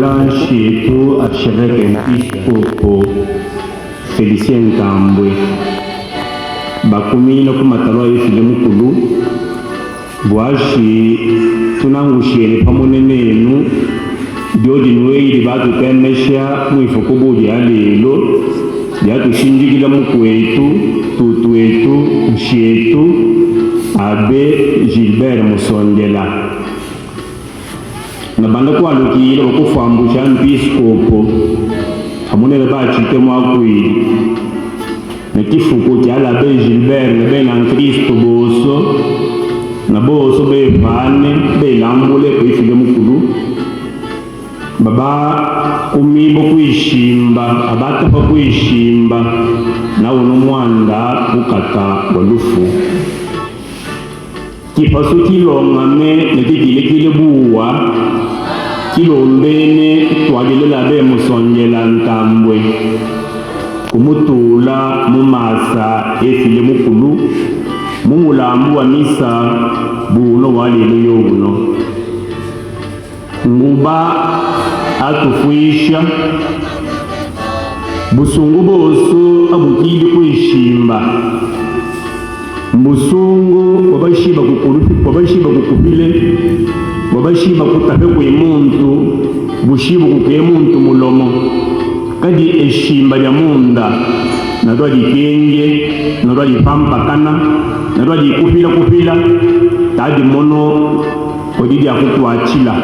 Mutula chetu archevêque episcopo Félicien Kambwe bakumina kumatalo yefile mukulu bwashi tunangushele pamone nenu dyodi nweyili batutemesha mwifuko buli alelo byatushinjikila mukwetu tutwetu mshetu abe Gilbert Musondela na banda kwalukile okufambusha mpiscopo amunele bachite mwakwili na kifuko kyala be Gilbert na be na Kristo boso na boso be vane be lambule kwifile mukulu baba kumibo kuishimba abata pa kuishimba na uno mwanda ukata walufu kipaso kilongame nekikile buwa kilombene twagelela be Musondela Nkambwe kumutula mumasa efile mukulu mumulambu wa misa buno waleluyo uno nguba atufuisha busungu boso abukili kuishimba mbusungu wabashiba kukupile wabashiba kutape kwe muntu bushibu kuke muntu mulomo kadi eshimba ya munda nadwa dikenge nadwa dipampakana nadwa dikupila tadi mono odidi akutwachila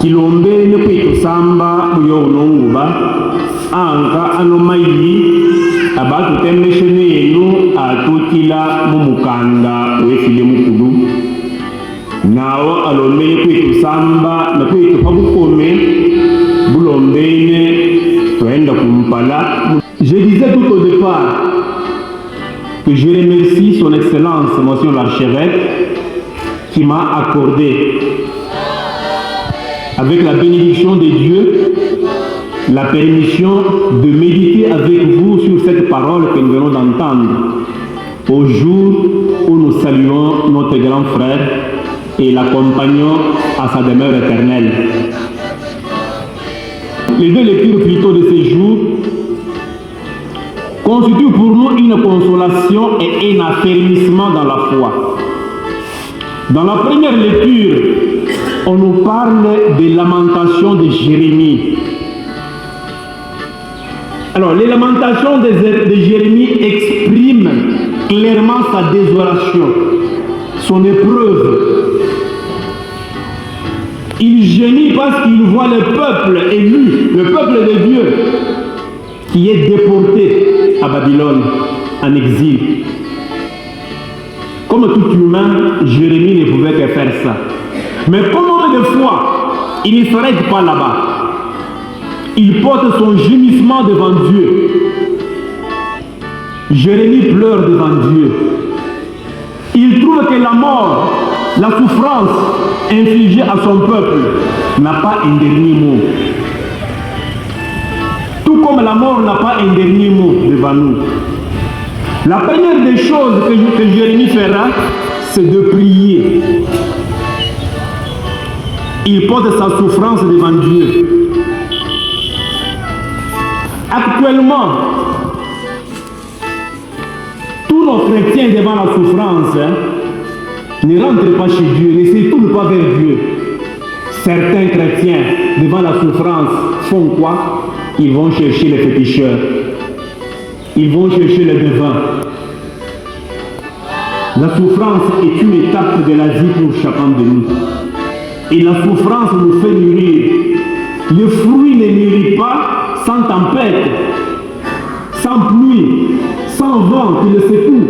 kilombene kwitusamba muyo unonguba anka anomayi abatu temeshe nenu atukila mumukanda wefile mukulu nawo alombene kwitusamba na kwitupa kukome bulombene twenda kumpala. Je disais tout au départ que je remercie son excellence monsieur l'archevêque qui m'a accordé avec la bénédiction de Dieu la permission de méditer avec vous sur cette parole que nous venons d'entendre au jour où nous saluons notre grand frère et l'accompagnons à sa demeure éternelle. Les deux lectures plutôt de ces jours constituent pour nous une consolation et un affermissement dans la foi. Dans la première lecture, on nous parle des lamentations de Jérémie. Alors, les lamentations de Jérémie expriment clairement sa désolation, son épreuve. Il gémit parce qu'il voit le peuple élu, le peuple de Dieu, qui est déporté à Babylone, en exil. Comme tout humain, Jérémie ne pouvait que faire ça. Mais combien de fois, il ne s'arrête pas là-bas. Il porte son gémissement devant Dieu. Jérémie pleure devant Dieu. Il trouve que la mort, la souffrance infligée à son peuple n'a pas un dernier mot. Tout comme la mort n'a pas un dernier mot devant nous. La première des choses que Jérémie fera, c'est de prier. Il porte sa souffrance devant Dieu. Actuellement, tous nos chrétiens devant la souffrance ne rentrent pas chez Dieu, ne se tournent pas vers Dieu. Certains chrétiens devant la souffrance font quoi? Ils vont chercher les féticheurs. Ils vont chercher les devins. La souffrance est une étape de la vie pour chacun de nous. Et la souffrance nous fait mûrir. Le fruit ne mûrit pas sans tempête, sans pluie, sans vent qui le secoue.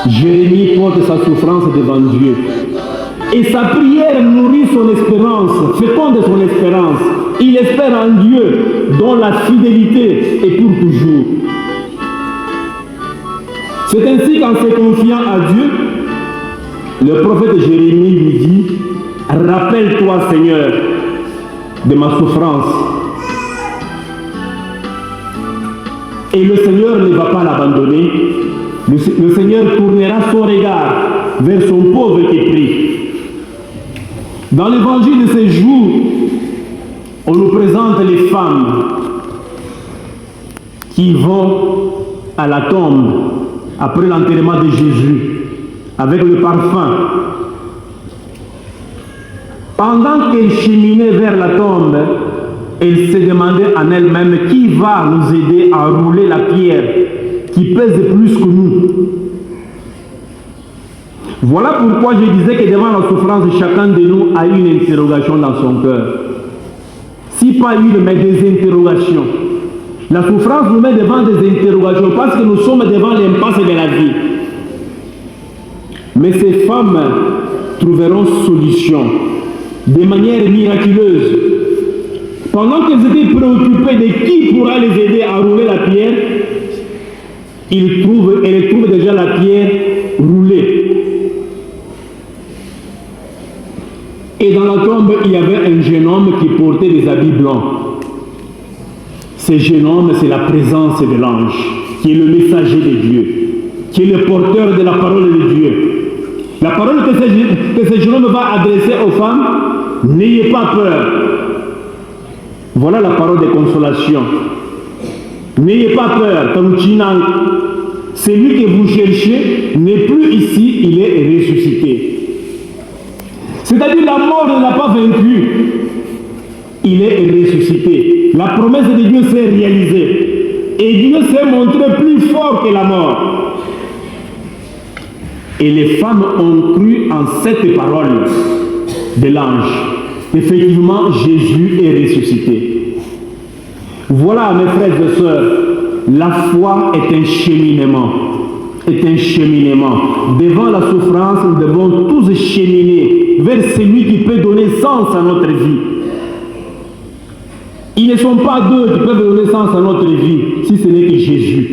Jérémie porte sa souffrance devant Dieu. Et sa prière nourrit son espérance, féconde son espérance. Il espère en Dieu, dont la fidélité est pour toujours. C'est ainsi qu'en se confiant à Dieu, le prophète Jérémie lui dit: rappelle-toi, Seigneur, de ma souffrance. Et le Seigneur ne va pas l'abandonner. Le Seigneur tournera son regard vers son pauvre qui prie. Dans l'évangile de ces jours, on nous présente les femmes qui vont à la tombe après l'enterrement de Jésus avec le parfum. Pendant qu'elles cheminaient vers la tombe, elles se demandaient en elles-mêmes qui va nous aider à rouler la pierre qui pèse plus que nous. Voilà pourquoi je disais que devant la souffrance, chacun de nous a une interrogation dans son cœur. Si pas une, mais des interrogations. La souffrance nous met devant des interrogations parce que nous sommes devant l'impasse de la vie. Mais ces femmes trouveront solution de manière miraculeuse. Pendant qu'elles étaient préoccupées de qui pourra les aider à rouler la pierre, elles trouvent déjà la pierre roulée. Et dans la tombe, il y avait un jeune homme qui portait des habits blancs. Ce jeune homme, c'est la présence de l'ange, qui est le messager de Dieu, qui est le porteur de la parole de Dieu. La parole que ce jeune homme va adresser aux femmes, n'ayez pas peur. Voilà la parole de consolation. N'ayez pas peur, celui que vous cherchez n'est plus ici, il est ressuscité. C'est-à-dire la mort ne l'a pas vaincu. Il est ressuscité. La promesse de Dieu s'est réalisée. Et Dieu s'est montré plus fort que la mort. Et les femmes ont cru en cette parole de l'ange. Effectivement, Jésus est ressuscité. Voilà, mes frères et sœurs, la foi est un cheminement. Est un cheminement. Devant la souffrance, nous devons tous cheminer vers celui qui peut donner sens à notre vie. Ils ne sont pas deux qui peuvent donner sens à notre vie, si ce n'est que Jésus.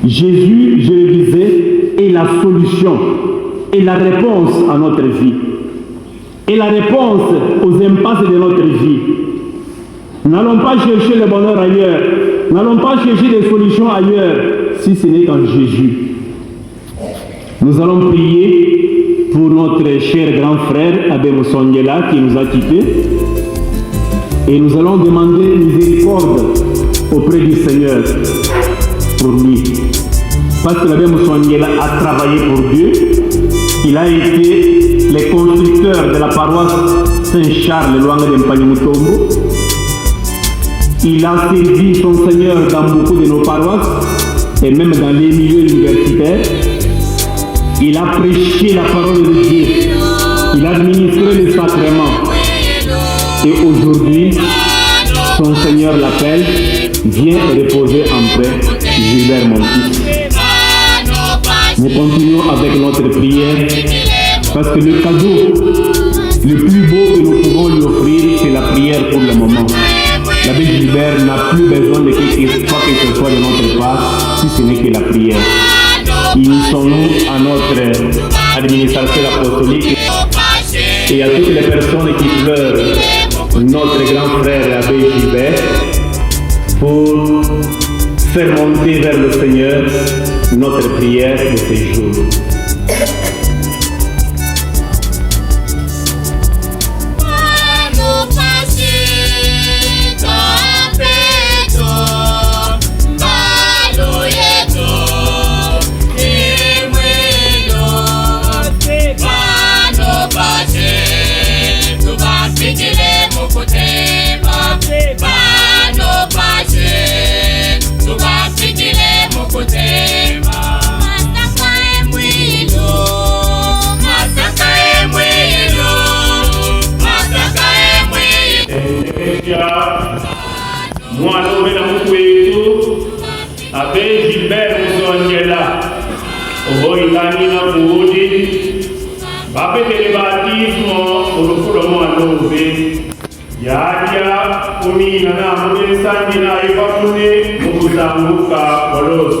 Jésus, je le disais, est la solution et la réponse à notre vie. Et la réponse aux impasses de notre vie. N'allons pas chercher le bonheur ailleurs. N'allons pas chercher des solutions ailleurs, si ce n'est qu'en Jésus. Nous allons prier pour notre cher grand frère Abbé Moussongela qui nous a quittés. Et nous allons demander miséricorde auprès du Seigneur pour lui. Parce que l'Abbé Moussongela a travaillé pour Dieu. Il a été le constructeur de la paroisse Saint-Charles Luanga de Mpanyumutombo. Il a servi son Seigneur dans beaucoup de nos paroisses et même dans les milieux universitaires. Il a prêché la parole de Dieu. Il a administré les sacrements. Et aujourd'hui, son Seigneur l'appelle, viens reposer en paix, Gilbert mon fils. Nous continuons avec notre prière parce que le cadeau le plus beau que nous pouvons lui offrir, c'est la prière pour le moment. L'abbé Gilbert n'a plus besoin de quelque chose que ce soit de notre part, si ce n'est que la prière. Unissons-nous à notre administration apostolique et à toutes les personnes qui pleurent notre grand frère l'abbé Gilbert pour faire monter vers le Seigneur notre prière de ces jours. Mwana omena mukwetu Abbé Gilbert Moussongela ohoingani na kuudi bapetele batismo olufulo mwana ove yadya kumina na mune sanji na ibakune mukuzanguka olosi